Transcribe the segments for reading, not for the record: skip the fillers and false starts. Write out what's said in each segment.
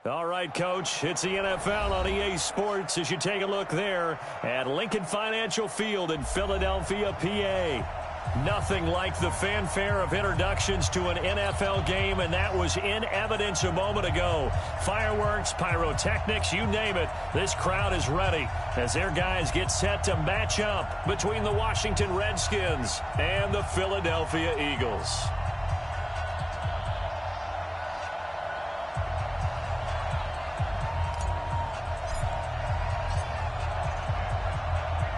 All right, Coach, it's the NFL on EA Sports as you take a look there at Lincoln Financial Field in Philadelphia, PA. Nothing like the fanfare of introductions to an NFL game, and that was in evidence a moment ago. Fireworks, pyrotechnics, you name it, this crowd is ready as their guys get set to match up between the Washington Redskins and the Philadelphia Eagles.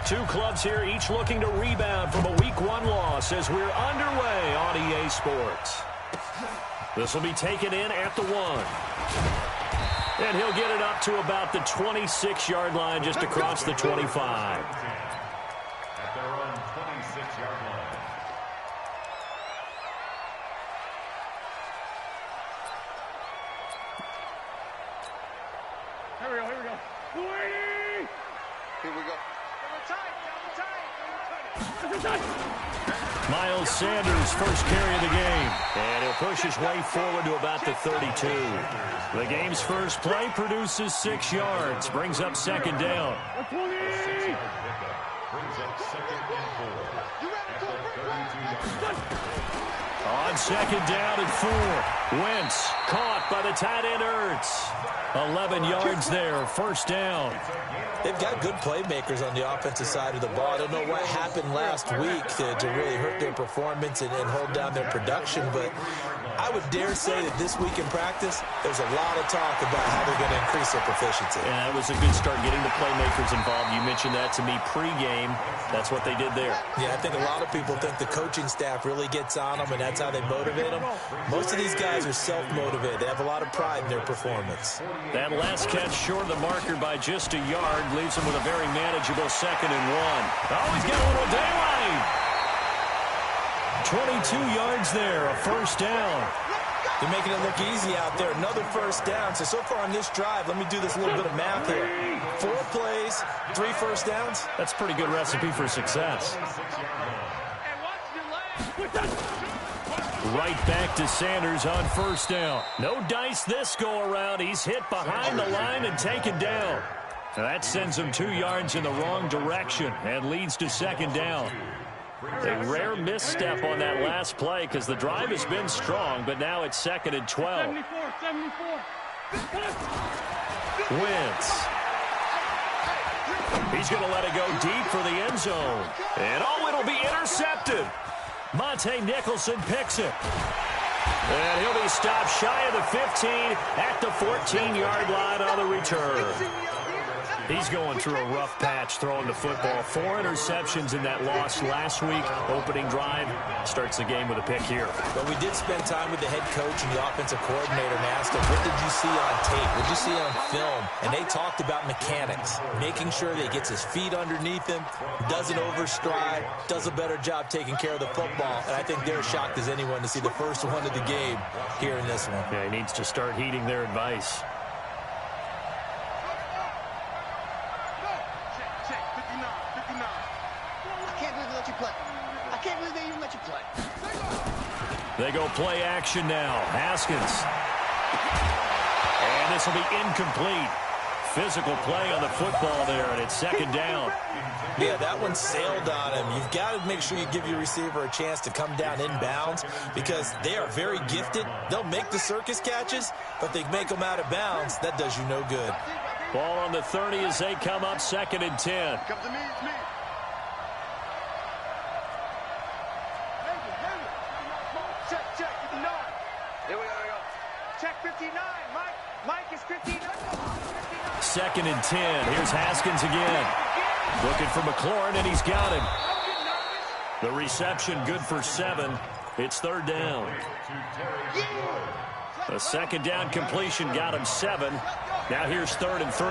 Two clubs here, each looking to rebound from a Week 1 loss as we're underway on EA Sports. This will be taken in at the 1. And he'll get it up to about the 26-yard line just across the 25. At their own 26-yard line. Here we go. Here we go. Miles Sanders, first carry of the game. And he'll push his way forward to about the 32. The game's first play produces 6 yards. Brings up second down. On second down and 4. Wentz caught by the tight end Ertz. 11 yards there, first down. They've got good playmakers on the offensive side of the ball. I don't know what happened last week to really hurt their performance and hold down their production, but I would dare say that this week in practice, there's a lot of talk about how they're going to increase their proficiency. And that was a good start getting the playmakers involved. You mentioned that to me pregame. That's what they did there. Yeah, I think a lot of people think the coaching staff really gets on them, and that's how they motivate them. Most of these guys are self-motivated. They have a lot of pride in their performance. That last catch short of the marker by just a yard leaves him with a very manageable 2nd and 1. Oh, he's got a little daylight. 22 yards there, a first down. They're making it look easy out there. Another first down. So far on this drive, let me do this little bit of math here. 4 plays, 3 first downs. That's a pretty good recipe for success. Right back to Sanders on first down. No dice this go around. He's hit behind the line and taken down. That sends him 2 yards in the wrong direction and leads to second down. A rare misstep on that last play because the drive has been strong, but now it's 2nd and 12. Wentz. He's going to let it go deep for the end zone. And it'll be intercepted. Monte Nicholson picks it. And he'll be stopped shy of the 15 at the 14-yard line on the return. He's going through a rough patch throwing the football. 4 interceptions in that loss last week. Opening drive starts the game with a pick here. But we did spend time with the head coach and the offensive coordinator and asked him, what did you see on tape? What did you see on film? And they talked about mechanics, making sure that he gets his feet underneath him, doesn't overstride, does a better job taking care of the football. And I think they're shocked as anyone to see the first one of the game here in this one. Yeah, he needs to start heeding their advice. They go play action now. Haskins. And this will be incomplete. Physical play on the football there, and it's second down. Yeah, that one sailed on him. You've got to make sure you give your receiver a chance to come down inbounds because they are very gifted. They'll make the circus catches, but they make them out of bounds. That does you no good. Ball on the 30 as they come up 2nd and 10. Come to me, it's me. Check, 59. Here we go. Check 59. Mike is 59. 2nd and 10. Here's Haskins again. Looking for McLaurin, and he's got him. The reception good for 7. It's 3rd down. A second down completion got him 7. Now here's 3rd and 3.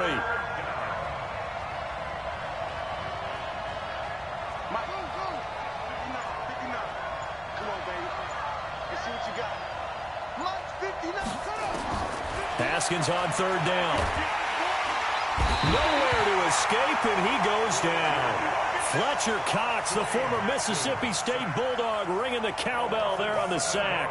Haskins on 3rd down. Nowhere to escape, and he goes down. Fletcher Cox, the former Mississippi State Bulldog, ringing the cowbell there on the sack.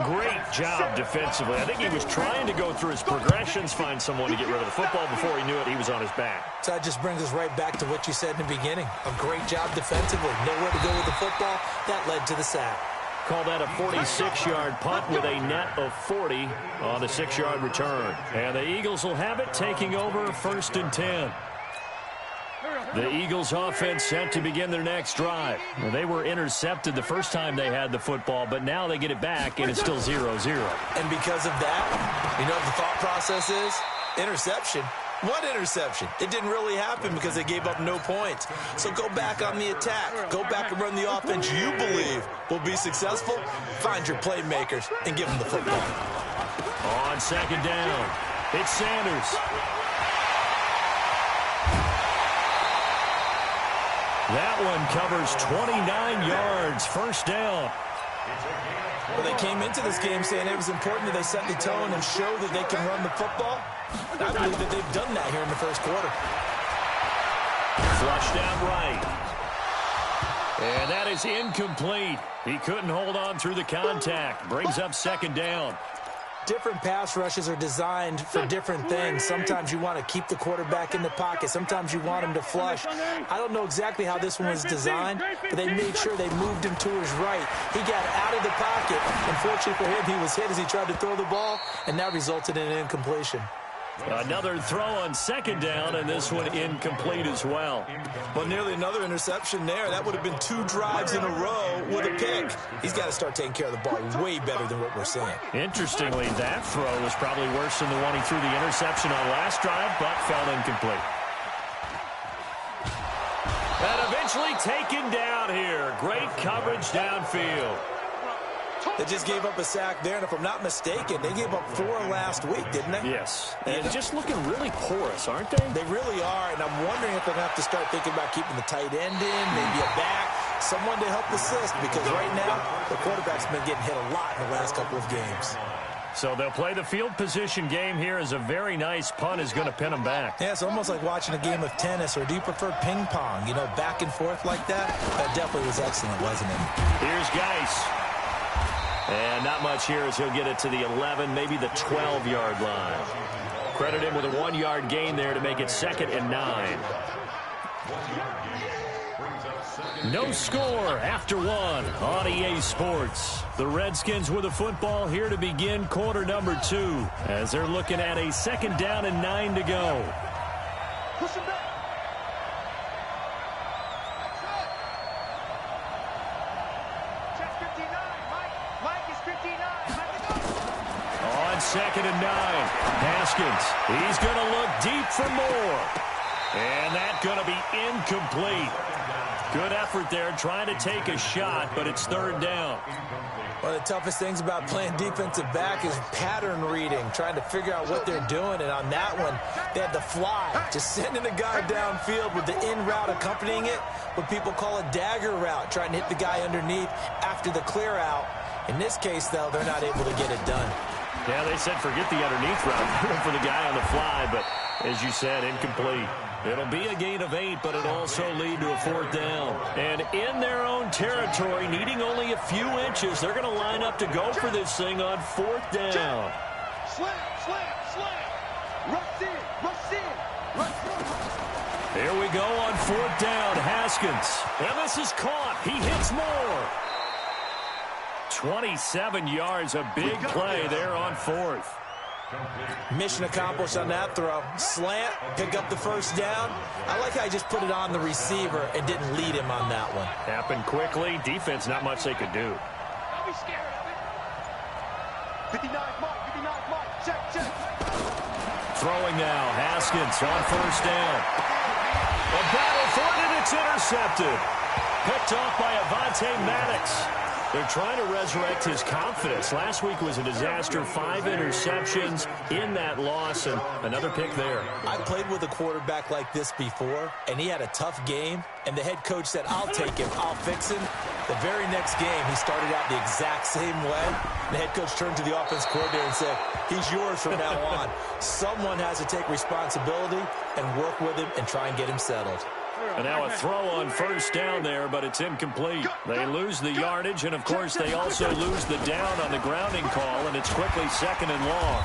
Great job defensively. I think he was trying to go through his progressions, find someone to get rid of the football. Before he knew it, he was on his back. So that just brings us right back to what you said in the beginning. A great job defensively. Nowhere to go with the football. That led to the sack. Call that a 46-yard punt with a net of 40 on the 6-yard return. And the Eagles will have it, taking over 1st and 10. The Eagles offense set to begin their next drive. Well, they were intercepted the first time they had the football, but now they get it back, and it's still 0-0. And because of that, you know what the thought process is? Interception. What interception? It didn't really happen because they gave up no points. So go back on the attack. Go back and run the offense you believe will be successful. Find your playmakers and give them the football. On 2nd down, it's Sanders. That one covers 29 yards, 1st down. Well, they came into this game saying it was important that they set the tone and show that they can run the football. I believe that they've done that here in the 1st quarter. Flushed out right. And that is incomplete. He couldn't hold on through the contact. Brings up 2nd down. Different pass rushes are designed for different things. Sometimes you want to keep the quarterback in the pocket. Sometimes you want him to flush. I don't know exactly how this one was designed, but they made sure they moved him to his right. He got out of the pocket. Unfortunately for him, he was hit as he tried to throw the ball, and that resulted in an incompletion. Another throw on 2nd down, and this one incomplete as well. Well, nearly another interception there. That would have been 2 drives in a row with a pick. He's got to start taking care of the ball way better than what we're seeing. Interestingly, that throw was probably worse than the one he threw the interception on last drive, but fell incomplete. And eventually taken down here. Great coverage downfield. They just gave up a sack there, and if I'm not mistaken, they gave up 4 last week, didn't they? Yes. And just looking really porous, aren't they? They really are, and I'm wondering if they're going to have to start thinking about keeping the tight end in, maybe a back, someone to help assist, because right now the quarterback's been getting hit a lot in the last couple of games. So they'll play the field position game here as a very nice punt is going to pin them back. Yeah, it's almost like watching a game of tennis, or do you prefer ping pong, you know, back and forth like that? That definitely was excellent, wasn't it? Here's Geis. And not much here as he'll get it to the 11, maybe the 12-yard line. Credit him with a 1-yard gain there to make it 2nd and 9. No score after 1 on EA Sports. The Redskins with the football here to begin quarter number 2 as they're looking at a 2nd down and 9 to go. Push him back. Check 59. Mike is 59. On 2nd and 9, Haskins. He's going to look deep for more. And that's going to be incomplete. Good effort there, trying to take a shot, but it's 3rd down. One of the toughest things about playing defensive back is pattern reading, trying to figure out what they're doing. And on that one, they had the fly, just sending a guy downfield with the in route accompanying it, what people call a dagger route, trying to hit the guy underneath after the clear out. In this case, though, they're not able to get it done. Yeah, they said forget the underneath route for the guy on the fly, but as you said, incomplete. It'll be a gain of 8, but it'll also lead to a 4th down. And in their own territory, needing only a few inches, they're going to line up to go for this thing on 4th down. Slam, slam, slam. Rush in, rush in, rush in. Here we go on 4th down, Haskins. And this is caught. He hits more. 27 yards, a big play there on 4th. Mission accomplished on that throw. Slant, pick up the 1st down. I like how he just put it on the receiver and didn't lead him on that one. Happened quickly. Defense, not much they could do. Don't be scared of it. 59 mark, check. Throwing now, Haskins on 1st down. A battle for it, and it's intercepted. Picked off by Avonte Maddox. They're trying to resurrect his confidence. Last week was a disaster. 5 interceptions in that loss, and another pick there. I played with a quarterback like this before, and he had a tough game, and the head coach said, I'll take him, I'll fix him. The very next game, he started out the exact same way. The head coach turned to the offense coordinator and said, he's yours from now on. Someone has to take responsibility and work with him and try and get him settled. And now a throw on first down there, but it's incomplete. They lose the yardage, and, of course, they also lose the down on the grounding call, and it's quickly 2nd and long.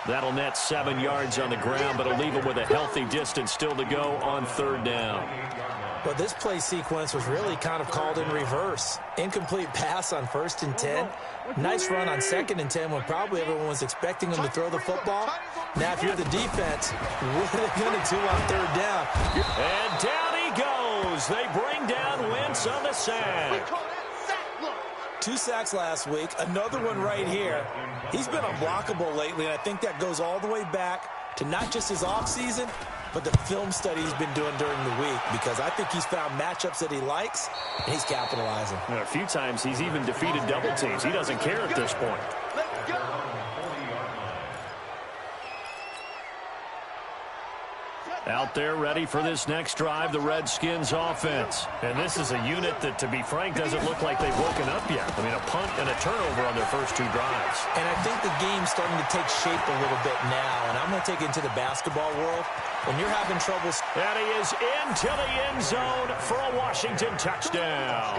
That'll net 7 yards on the ground, but it'll leave them with a healthy distance still to go on 3rd down. Well, this play sequence was really kind of called in reverse. Incomplete pass on 1st and 10. Nice run on 2nd and 10 when probably everyone was expecting him to throw the football. Now, if you're the defense, what are they going to do on 3rd down? And down he goes. They bring down Wentz on the sack. 2 sacks last week, another one right here. He's been unblockable lately, and I think that goes all the way back to not just his offseason, but the film study he's been doing during the week, because I think he's found matchups that he likes, and he's capitalizing. And a few times he's even defeated double teams. He doesn't care at this point. Let's go. Out there ready for this next drive, the Redskins offense. And this is a unit that, to be frank, doesn't look like they've woken up yet. I mean, a punt and a turnover on their first 2 drives. And I think the game's starting to take shape a little bit now, and I'm going to take it into the basketball world. When you're having trouble... And he is into the end zone for a Washington touchdown.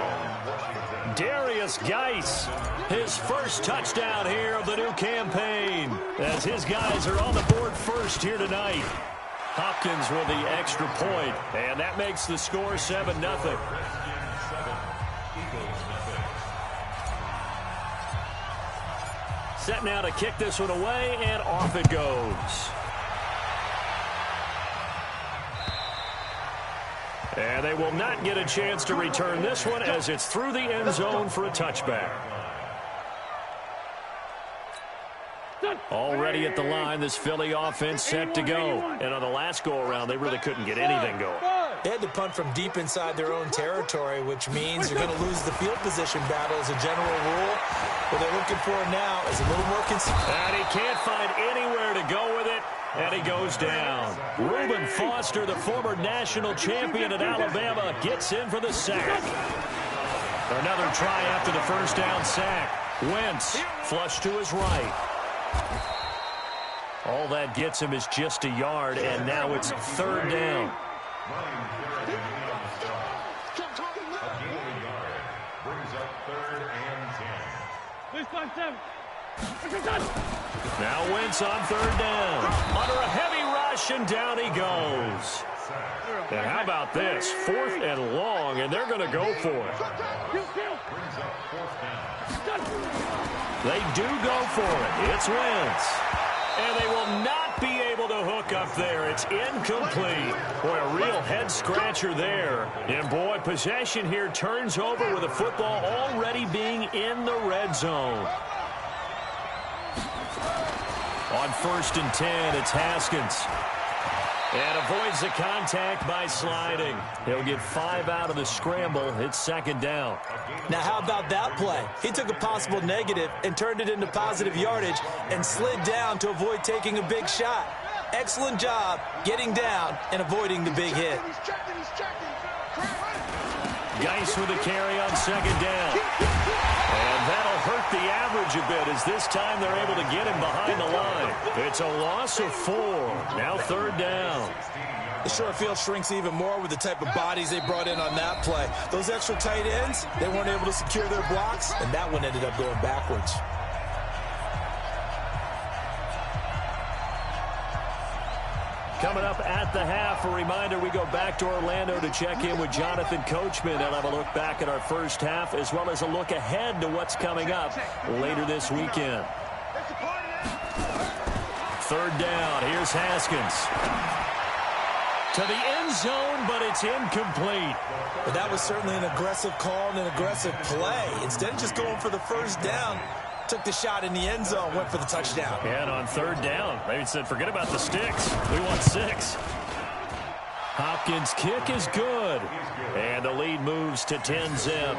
Darius Geis, his first touchdown here of the new campaign, as his guys are on the board first here tonight. Hopkins with the extra point, and that makes the score 7-0. Set now to kick this one away, and off it goes. And they will not get a chance to return this one as it's through the end zone for a touchback. Already at the line, this Philly offense set to go. And on the last go-around, they really couldn't get anything going. They had to punt from deep inside their own territory, which means you're going to lose the field position battle as a general rule. What they're looking for now is a little more consistent. And he can't find anywhere to go with it, and he goes down. Reuben Foster, the former national champion at Alabama, gets in for the sack. Another try after the first down sack. Wentz flush to his right. All that gets him is just a yard, and now it's 3rd down. Now Wentz on 3rd down. Under a heavy rush, and down he goes. And how about this? 4th and long, and they're going to go for it. They do go for it. It's Wentz. And they will not be able to hook up there. It's incomplete. Boy, a real head-scratcher there. And, boy, possession here turns over with the football already being in the red zone. On 1st and 10, it's Haskins. And avoids the contact by sliding. He'll get 5 out of the scramble. It's 2nd down. Now, how about that play? He took a possible negative and turned it into positive yardage and slid down to avoid taking a big shot. Excellent job getting down and avoiding the big hit. Geis with a carry on 2nd down. And that'll hurt the average a bit as this time they're able to get him behind the line. It's a loss of 4. Now 3rd down. The short field shrinks even more with the type of bodies they brought in on that play. Those extra tight ends, they weren't able to secure their blocks, and that one ended up going backwards. Coming up at the half, a reminder, we go back to Orlando to check in with Jonathan Coachman. He'll have a look back at our first half as well as a look ahead to what's coming up later this weekend. 3rd down. Here's Haskins. To the end zone, but it's incomplete. But that was certainly an aggressive call and an aggressive play. Instead of just going for the first down, took the shot in the end zone, went for the touchdown. And on 3rd down, they said, forget about the sticks. We want 6. Hopkins' kick is good. And the lead moves to 10-zip.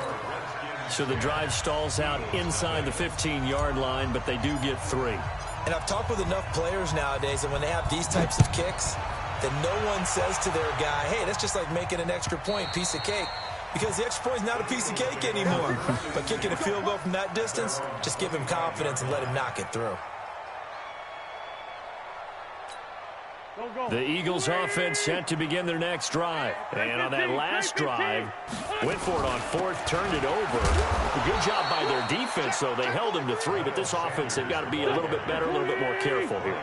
So the drive stalls out inside the 15-yard line, but they do get 3. And I've talked with enough players nowadays that when they have these types of kicks, that no one says to their guy, hey, that's just like making an extra point, piece of cake. Because the extra point is not a piece of cake anymore. But kicking a field goal from that distance, just give him confidence and let him knock it through. The Eagles offense set to begin their next drive. And on that last drive, went for it on fourth, turned it over. A good job by their defense, though. They held them to 3, but this offense, they've got to be a little bit better, a little bit more careful here.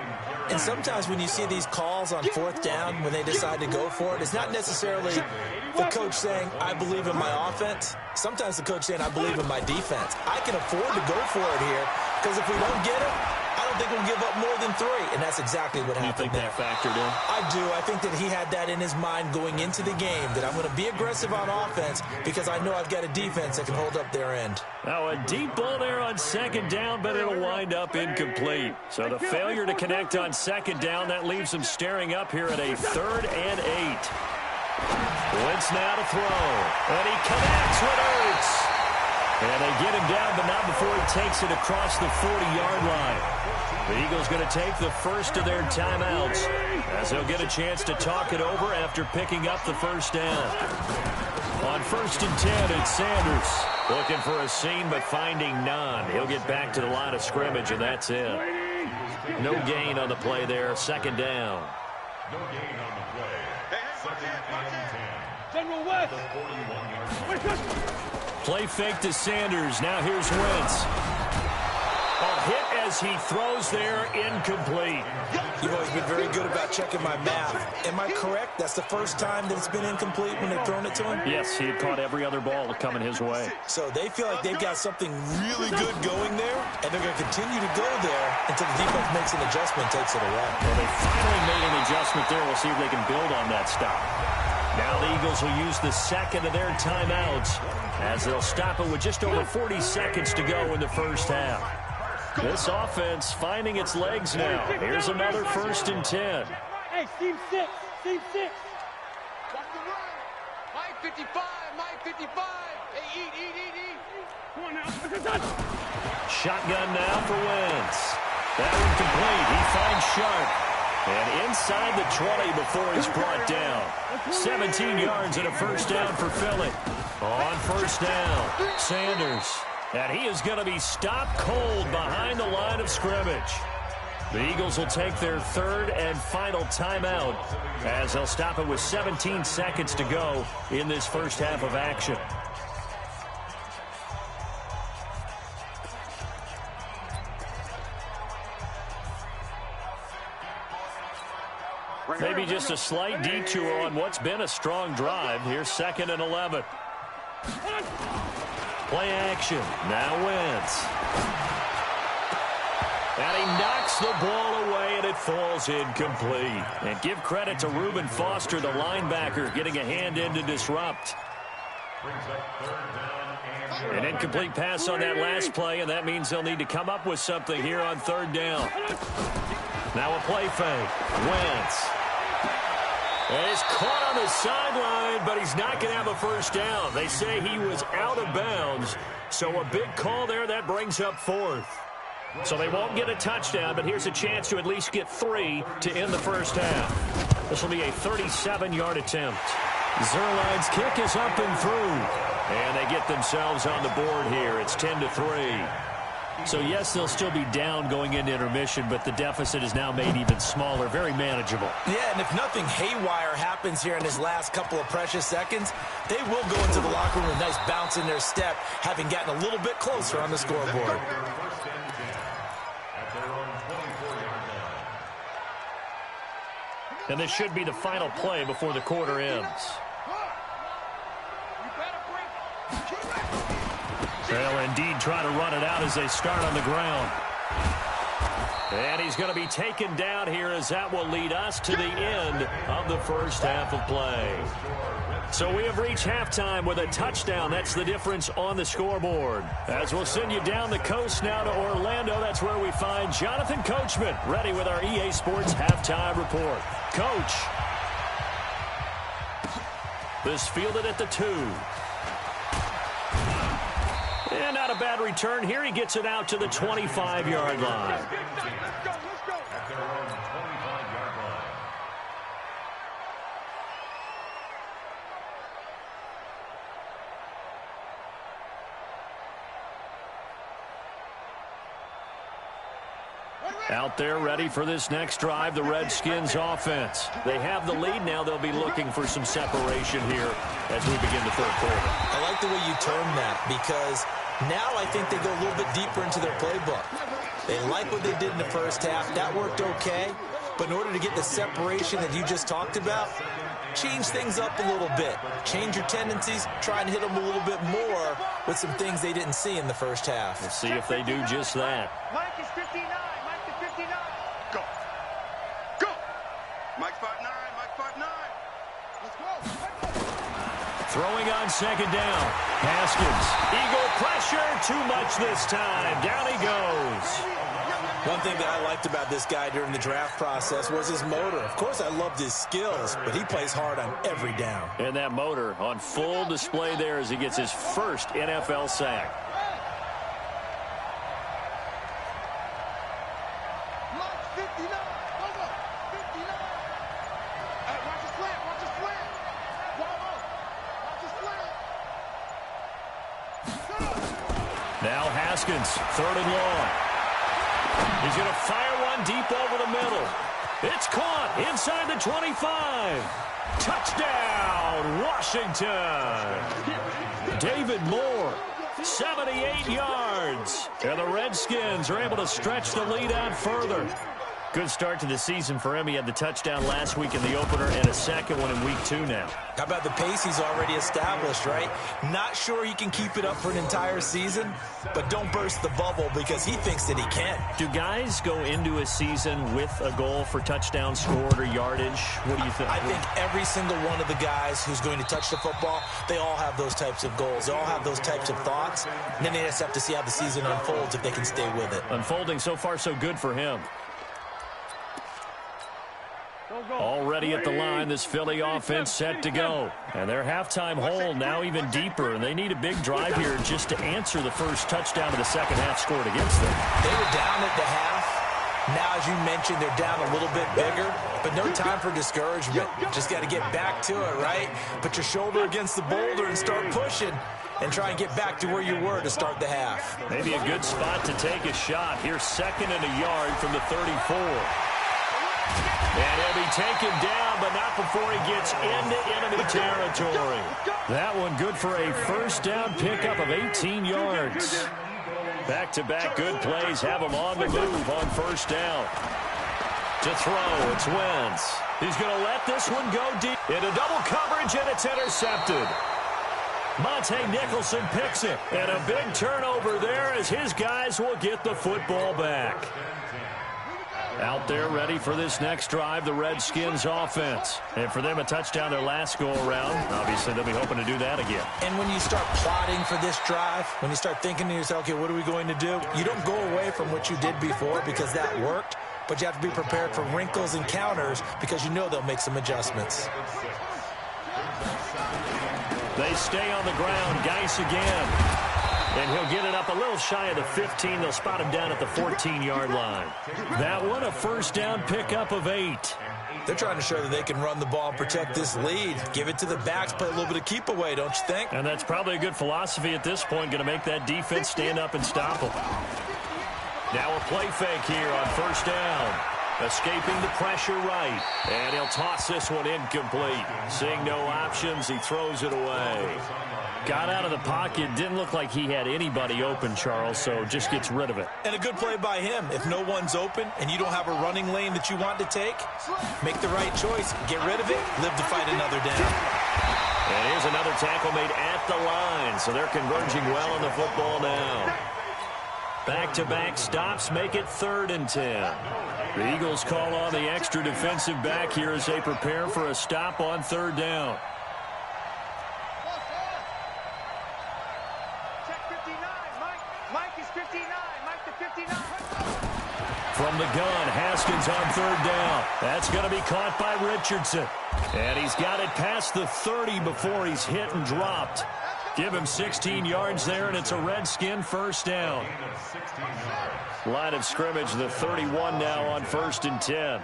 And sometimes when you see these calls on fourth down, when they decide to go for it, it's not necessarily the coach saying, I believe in my offense. Sometimes the coach saying, I believe in my defense. I can afford to go for it here because if we don't get it, I don't think we'll give up more than 3. And that's exactly what happened. You think that factored in? I do. I think that he had that in his mind going into the game, that I'm going to be aggressive on offense because I know I've got a defense that can hold up their end. Now a deep ball there on second down, but it'll wind up incomplete. So the failure to connect on second down, that leaves them staring up here at a 3rd and 8. Wentz now to throw. And he connects with Ertz. And they get him down, but not before he takes it across the 40-yard line. The Eagles going to take the first of their timeouts as they'll get a chance to talk it over after picking up the first down. On 1st and 10, it's Sanders looking for a seam but finding none. He'll get back to the line of scrimmage, and that's it. No gain on the play there. 2nd down. No gain on the play. General West. Play fake to Sanders. Now here's Wentz. A hit as he throws there, incomplete. You've always been very good about checking my math. Am I correct? That's the first time that it's been incomplete when they've thrown it to him? Yes, he had caught every other ball coming his way. So they feel like they've got something really good going there, and they're going to continue to go there until the defense makes an adjustment and takes it away. Well, they finally made an adjustment there. We'll see if they can build on that stop. Now the Eagles will use the second of their timeouts as they'll stop it with just over 40 seconds to go in the first half. This offense finding its legs now. Here's another 1st and 10. Hey, team 6. Team 6. Watch the run. Mike 55. Mike 55. Hey, eat. Come on now. Shotgun now for Wentz. That one complete. He finds Sharp. And inside the 20 before he's brought down. 17 yards and a first down for Philly. On 1st down, Sanders. And he is going to be stopped cold behind the line of scrimmage. The Eagles will take their 3rd and final timeout as they'll stop it with 17 seconds to go in this first half of action. Maybe just a slight detour on what's been a strong drive. Here's 2nd and 11. Play action. Now Wentz. And he knocks the ball away, and it falls incomplete. And give credit to Reuben Foster, the linebacker, getting a hand in to disrupt. An incomplete pass on that last play, and that means they'll need to come up with something here on 3rd down. Now a play fake. Wentz. And he's caught on the sideline, but he's not going to have a first down. They say he was out of bounds, so a big call there. That brings up 4th. So they won't get a touchdown, but here's a chance to at least get 3 to end the first half. This will be a 37-yard attempt. Zerline's kick is up and through. And they get themselves on the board here. It's 10-3. So, yes, they'll still be down going into intermission, but the deficit is now made even smaller, very manageable. Yeah, and if nothing haywire happens here in his last couple of precious seconds, they will go into the locker room with a nice bounce in their step, having gotten a little bit closer on the scoreboard. And this should be the final play before the quarter ends. They'll indeed try to run it out as they start on the ground. And he's going to be taken down here as that will lead us to the end of the first half of play. So we have reached halftime with a touchdown. That's the difference on the scoreboard. As we'll send you down the coast now to Orlando, that's where we find Jonathan Coachman ready with our EA Sports halftime report. Coach. This fielded at the 2. And not a bad return here. He gets it out to the 25-yard line. Let's go. Out there ready for this next drive, the Redskins offense. They have the lead now. They'll be looking for some separation here as we begin the third quarter. I like the way you term that because now I think they go a little bit deeper into their playbook. They like what they did in the first half. That worked okay. But in order to get the separation that you just talked about, change things up a little bit. Change your tendencies. Try and hit them a little bit more with some things they didn't see in the first half. We'll see if they do just that. Mike is 59. Mike is 59. Go. Go. Mike 5'9". Mike 5'9". Let's go. Throwing on second down. Haskins. Eagle pressure. Too much this time. Down he goes. One thing that I liked about this guy during the draft process was his motor. Of course, I loved his skills, but he plays hard on every down. And that motor on full display there as he gets his first NFL sack. Mike 59. Go. 59. Hey, watch the slant. Watch the slant. Watch the slant. Now Haskins, third and long. He's going to fire one deep over the middle. It's caught inside the 25. Touchdown, Washington. David Moore, 78 yards. And the Redskins are able to stretch the lead out further. Good start to the season for him. He had the touchdown last week in the opener and a second one in week 2 now. How about the pace he's already established, right? Not sure he can keep it up for an entire season, but don't burst the bubble because he thinks that he can. Do guys go into a season with a goal for touchdown scored or yardage? What do you think? I think every single one of the guys who's going to touch the football, they all have those types of goals. They all have those types of thoughts. And then they just have to see how the season unfolds if they can stay with it. Unfolding so far so good for him. Already at the line, this Philly offense set to go. And their halftime hole now even deeper. And they need a big drive here just to answer the first touchdown of the second half scored against them. They were down at the half. Now, as you mentioned, they're down a little bit bigger. But no time for discouragement. Just got to get back to it, right? Put your shoulder against the boulder and start pushing. And try and get back to where you were to start the half. Maybe a good spot to take a shot. Here's second and a yard from the 34. And he'll be taken down, but not before he gets into enemy territory. That one good for a first down pickup of 18 yards. Back-to-back good plays have him on the move on first down. To throw, it's Wentz. He's going to let this one go deep. Into double coverage, and it's intercepted. Monte Nicholson picks it. And a big turnover there as his guys will get the football back. Out there ready for this next drive, the Redskins offense. And for them, a touchdown their last go-around. Obviously, they'll be hoping to do that again. And when you start plotting for this drive, when you start thinking to yourself, okay, what are we going to do? You don't go away from what you did before because that worked, but you have to be prepared for wrinkles and counters because you know they'll make some adjustments. They stay on the ground. Geis again. And he'll get it up a little shy of the 15. They'll spot him down at the 14-yard line. That one, a first down pickup of 8. They're trying to show that they can run the ball and protect this lead. Give it to the backs, play a little bit of keep away, don't you think? And that's probably a good philosophy at this point, going to make that defense stand up and stop them. Now a play fake here on first down. Escaping the pressure right. And he'll toss this one incomplete. Seeing no options, he throws it away. Got out of the pocket. Didn't look like he had anybody open, Charles, so just gets rid of it. And a good play by him. If no one's open and you don't have a running lane that you want to take, make the right choice. Get rid of it. Live to fight another down. And here's another tackle made at the line, so they're converging well on the football now. Back-to-back stops make it 3rd and 10. The Eagles call on the extra defensive back here as they prepare for a stop on 3rd down. From the gun, Haskins on 3rd down. That's going to be caught by Richardson. And he's got it past the 30 before he's hit and dropped. Give him 16 yards there, and it's a Redskin first down. Line of scrimmage, the 31 now on 1st and 10.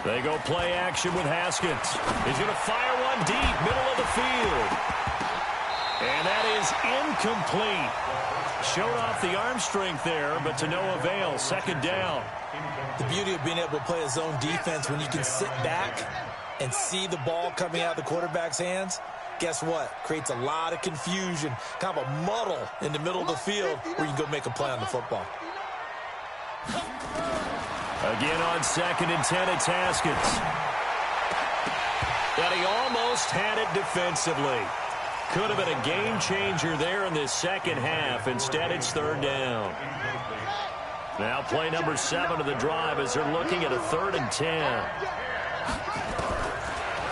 They go play action with Haskins. He's going to fire one deep, middle of the field. And that is incomplete. showed off the arm strength there, but to no avail. Second down. The beauty of being able to play a zone defense when you can sit back and see the ball coming out of the quarterback's hands, guess what? Creates a lot of confusion, kind of a muddle in the middle of the field where you can go make a play on the football. Again on 2nd and 10, it's Haskins. And he almost had it defensively. Could have been a game changer there in this second half. Instead, it's 3rd down. Now play number 7 of the drive as they're looking at a 3rd and 10.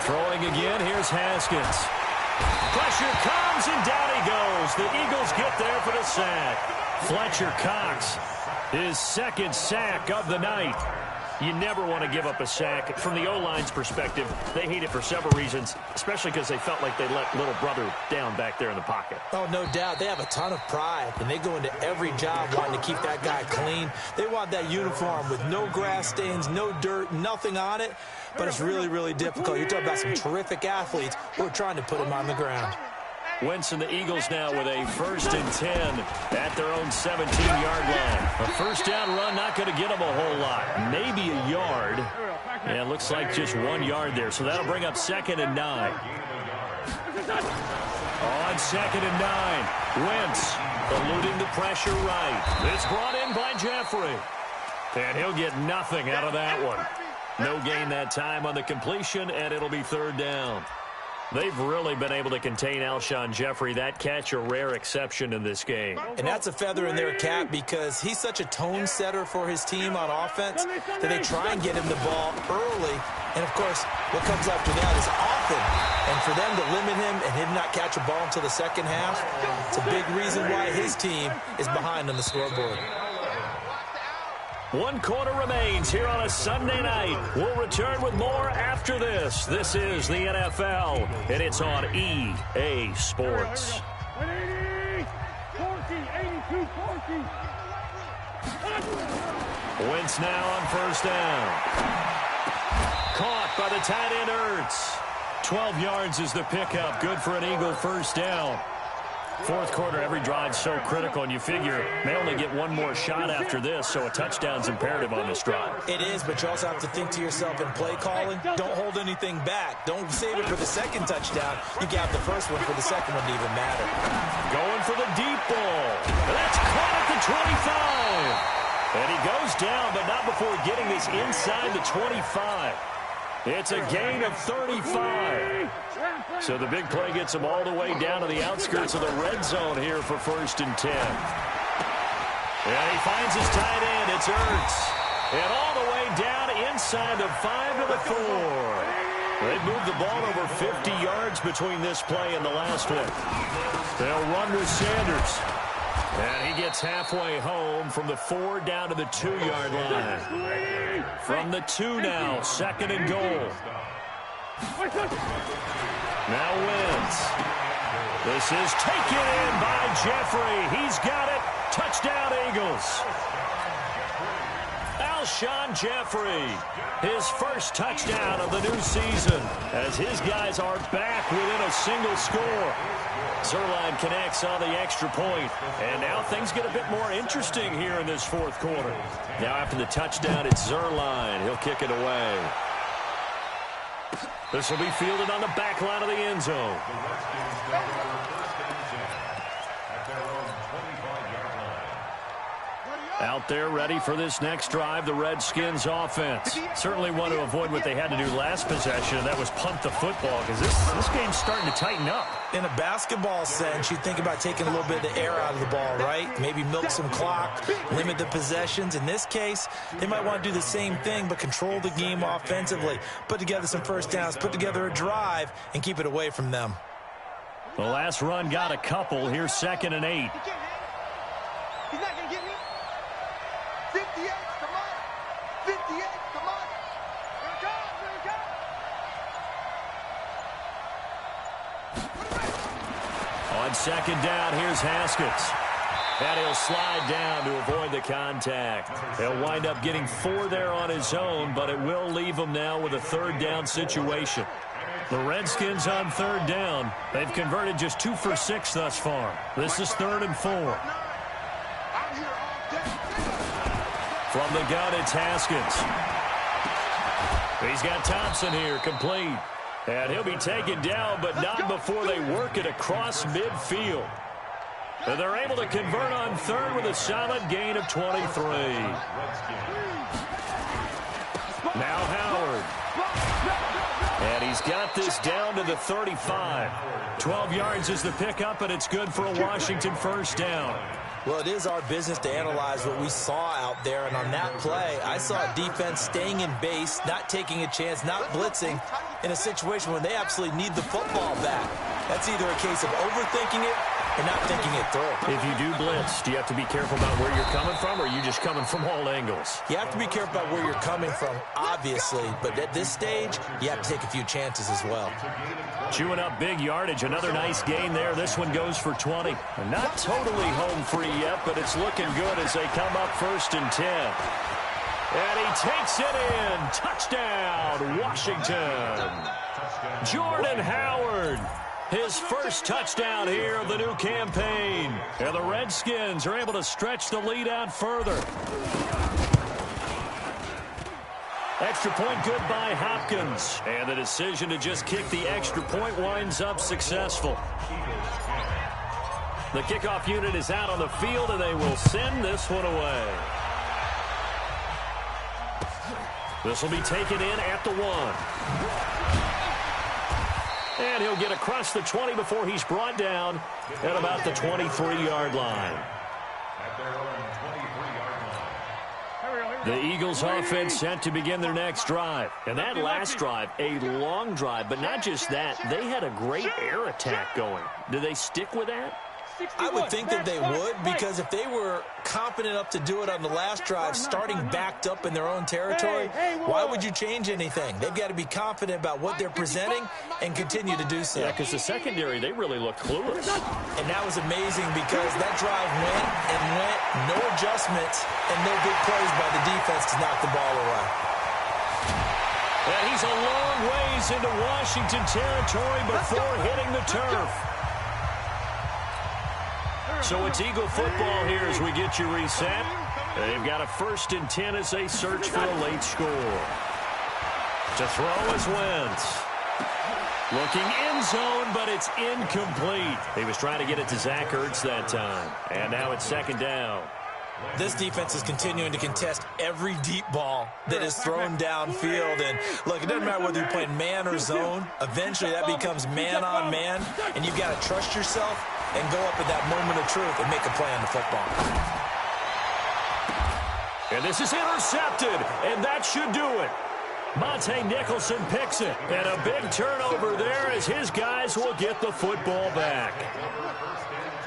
Throwing again, here's Haskins. Pressure comes, and down he goes. The Eagles get there for the sack. Fletcher Cox, his 2nd sack of the night. You never want to give up a sack. From the O-line's perspective, they hate it for several reasons, especially because they felt like they let little brother down back there in the pocket. Oh, no doubt. They have a ton of pride, and they go into every job wanting to keep that guy clean. They want that uniform with no grass stains, no dirt, nothing on it, but it's really, really difficult. You're talking about some terrific athletes who are trying to put him on the ground. Wentz and the Eagles now with a 1st and 10 at their own 17-yard line. A 1st down run not going to get them a whole lot. Maybe a yard. And it looks like just 1 yard there. So that'll bring up 2nd and 9. On 2nd and 9, Wentz eluding the pressure right. It's brought in by Jeffrey. And he'll get nothing out of that one. No gain that time on the completion, and it'll be 3rd down. They've really been able to contain Alshon Jeffrey. That catch a rare exception in this game. And that's a feather in their cap because he's such a tone setter for his team on offense that they try and get him the ball early. And, of course, what comes after that is often. And for them to limit him and him not catch a ball until the second half, it's a big reason why his team is behind on the scoreboard. 1 quarter remains here on a Sunday night. We'll return with more after this. This is the NFL, and it's on EA Sports. 180, 40, 82, 40. Wentz now on 1st down. Caught by the tight end Ertz. 12 yards is the pickup. Good for an Eagle 1st down. 4th quarter, every drive's so critical, and you figure they only get 1 more shot after this, so a touchdown's imperative on this drive. It is, but you also have to think to yourself in play calling, don't hold anything back. Don't save it for the 2nd touchdown. You got the 1st one for the 2nd one to even matter. Going for the deep ball. That's caught at the 25. And he goes down, but not before getting this inside the 25. It's a gain of 35. So the big play gets him all the way down to the outskirts of the red zone here for 1st and 10. And he finds his tight end. It's Ertz. And all the way down inside the 5 to the 4. They moved the ball over 50 yards between this play and the last one. They'll run with Sanders. And he gets halfway home from the 4 down to the 2-yard line. From the 2 now, 2nd and goal. Now Wentz. This is taken in by Jeffrey. He's got it. Touchdown, Eagles. Alshon Jeffrey, his 1st touchdown of the new season, as his guys are back within a single score. Zerline connects on the extra point, and now things get a bit more interesting here in this 4th quarter. Now after the touchdown, it's Zerline. He'll kick it away. This will be fielded on the back line of the end zone. Out there ready for this next drive, the Redskins offense. Certainly want to avoid what they had to do last possession, and that was punt the football, because this game's starting to tighten up. In a basketball sense, you think about taking a little bit of the air out of the ball, right? Maybe milk some clock, limit the possessions. In this case, they might want to do the same thing, but control the game offensively. Put together some 1st downs, put together a drive, and keep it away from them. The last run got a couple. Here's 2nd and 8. He's not going to get me. 58, come on. 58, come on. Here it comes, here it comes. On 2nd down, here's Haskins. And he'll slide down to avoid the contact. He'll wind up getting 4 there on his own, but it will leave him now with a 3rd down situation. The Redskins on 3rd down. They've converted just 2 for 6 thus far. This is 3rd and 4. From the gun, it's Haskins. He's got Thompson here, complete. And he'll be taken down, but not before they work it across midfield. And they're able to convert on third with a solid gain of 23. Now Howard. And he's got this down to the 35. 12 yards is the pickup, and it's good for a Washington first down. Well, it is our business to analyze what we saw out there, and on that play, I saw a defense staying in base, not taking a chance, not blitzing, in a situation when they absolutely need the football back. That's either a case of overthinking it or not thinking it through. If you do blitz, do you have to be careful about where you're coming from, or are you just coming from all angles? You have to be careful about where you're coming from, obviously, but at this stage, you have to take a few chances as well. Chewing up big yardage. Another nice gain there. This one goes for 20. Not totally home free yet, but it's looking good as they come up 1st and 10. And he takes it in. Touchdown, Washington. Jordan Howard. His first touchdown here of the new campaign. And the Redskins are able to stretch the lead out further. Extra point good by Hopkins. And the decision to just kick the extra point winds up successful. The kickoff unit is out on the field, and they will send this one away. This will be taken in at the 1. And he'll get across the 20 before he's brought down at about the 23-yard line. The Eagles offense set to begin their next drive. And that last drive, a long drive, but not just that. They had a great air attack going. Do they stick with that? I would think that they would, because if they were confident enough to do it on the last drive, starting backed up in their own territory, why would you change anything? They've got to be confident about what they're presenting and continue to do so. Yeah, because the secondary, they really looked clueless. And that was amazing because that drive went and went, no adjustments, and no big plays by the defense to knock the ball away. And he's a long ways into Washington territory before hitting the turf. So it's Eagle football here as we get you reset. They've got a 1st and 10 as they search for a late score. To throw is Wentz. Looking end zone, but it's incomplete. He was trying to get it to Zach Ertz that time. And now it's 2nd down. This defense is continuing to contest every deep ball that is thrown downfield. And, look, it doesn't matter whether you're playing man or zone. Eventually, that becomes man on man, and you've got to trust yourself and go up at that moment of truth and make a play on the football. And this is intercepted, and that should do it. Monte Nicholson picks it, and a big turnover there as his guys will get the football back.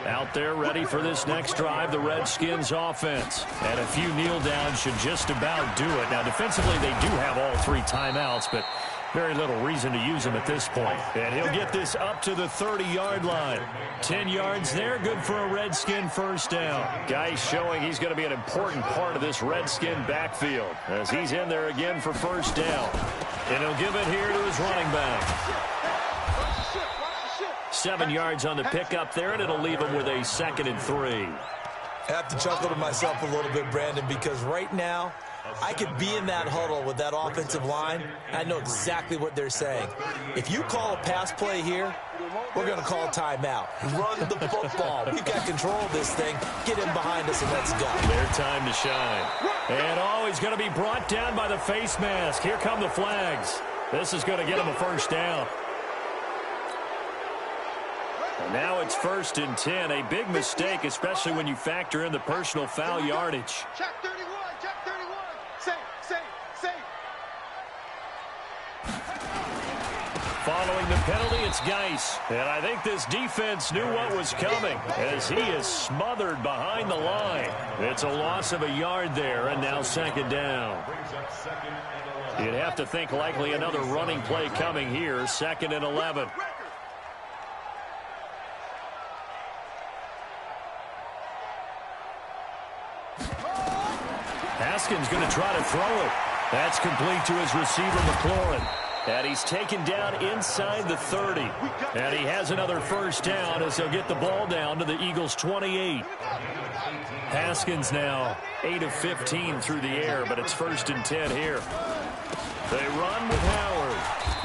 Out there ready for this next drive, the Redskins offense. And a few kneel downs should just about do it. Now, defensively, they do have all 3 timeouts, but very little reason to use them at this point. And he'll get this up to the 30-yard line. 10 yards there, good for a Redskin first down. Guy showing he's going to be an important part of this Redskin backfield as he's in there again for first down. And he'll give it here to his running back. 7 yards on the pickup there, and it'll leave him with a 2nd and 3. I have to chuckle to myself a little bit, Brandon, because right now, I could be in that huddle with that offensive line. I know exactly what they're saying. If you call a pass play here, we're going to call a timeout. Run the football. We've got control of this thing. Get in behind us and let's go. Their time to shine. And he's going to be brought down by the face mask. Here come the flags. This is going to get him a first down. And now it's 1st and 10. A big mistake, especially when you factor in the personal foul yardage. Check 31, check 31. Safe. Following the penalty, it's Geis. And I think this defense knew what was coming as he is smothered behind the line. It's a loss of a yard there, and now 2nd down. You'd have to think likely another running play coming here, 2nd and 11. Haskins going to try to throw it. That's complete to his receiver, McLaurin. And he's taken down inside the 30. And he has another first down as he'll get the ball down to the Eagles' 28. Haskins now 8 of 15 through the air, but it's 1st and 10 here. They run with Howard.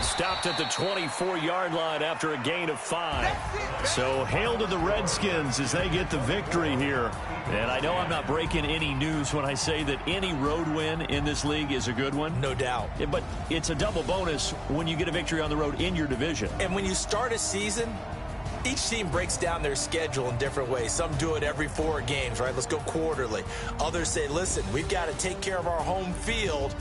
Stopped at the 24-yard line after a gain of 5. So hail to the Redskins as they get the victory here. And I know I'm not breaking any news when I say that any road win in this league is a good one. No doubt. Yeah, but it's a double bonus when you get a victory on the road in your division. And when you start a season, each team breaks down their schedule in different ways. Some do it every 4 games, right? Let's go quarterly. Others say, listen, we've got to take care of our home field.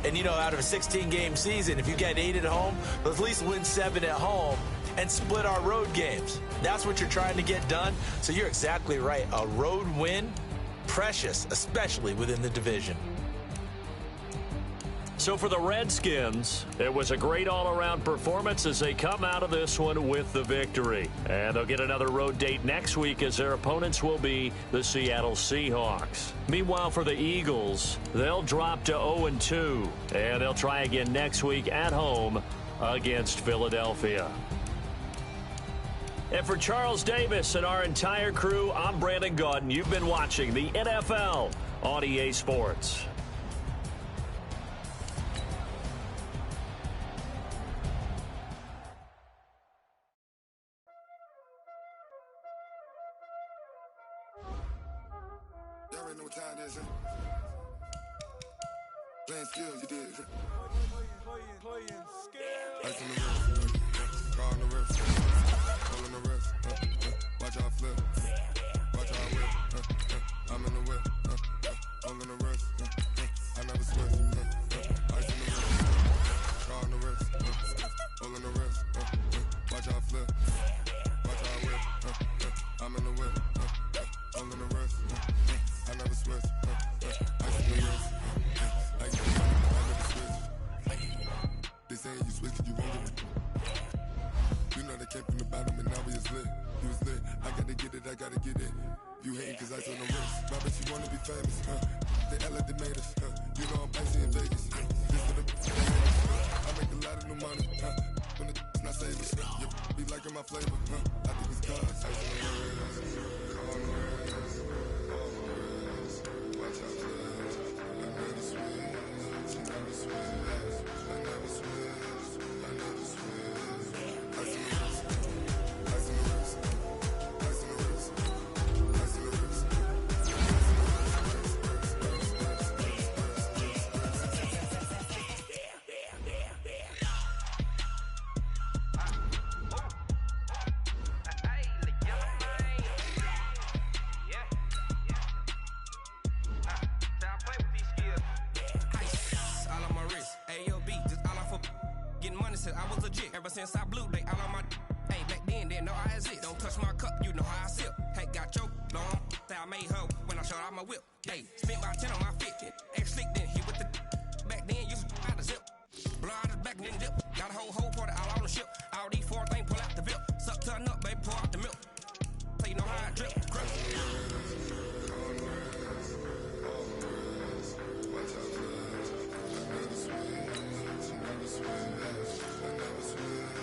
And, you know, out of a 16-game season, if you get 8 at home, let's at least win 7 at home and split our road games. That's what you're trying to get done. So you're exactly right. A road win, precious, especially within the division. So for the Redskins, it was a great all-around performance as they come out of this one with the victory. And they'll get another road date next week as their opponents will be the Seattle Seahawks. Meanwhile, for the Eagles, they'll drop to 0-2, and they'll try again next week at home against Philadelphia. And for Charles Davis and our entire crew, I'm Brandon Gaudin. You've been watching the NFL on EA Sports. Y'all already know what time it is, playing skills, you did. Ice in the wrist, car on the wrist, roll in the wrist, watch out flip, watch out whip, I'm in the whip, roll in the wrist, I never switch, ice in the wrist, car on the wrist, roll in the wrist, watch out flip, watch out whip, I'm in the whip, roll in the wrist, I never switch, ice in the wrist, I never switch. They say you switch, you won't get it. You know they came from the bottom and now we is lit. You was lit, I gotta get it, I gotta get it. You hating cause ice on the wrist. I bet you wanna be famous, They L they made us, You know I'm icy in Vegas, This for the I make a lot of new money, When the not savers, You be liking my flavor, I think it's cause ice on the wrist, on the wrist, on the wrist. Watch out for this, I never switch, I never switch, I never switch, I never switch. Ice in the wrist, ice in the wrist, ice in the wrist, ice in the wrist. All on my wrist, AOB, just all off of getting money since I was legit. Ever since I blew, they all on my hey, back then, didn't know I exist. Don't touch my cup, you know how I sip. Hey, got your long, say I made her when I showed out my whip. Hey, spent about 10 on my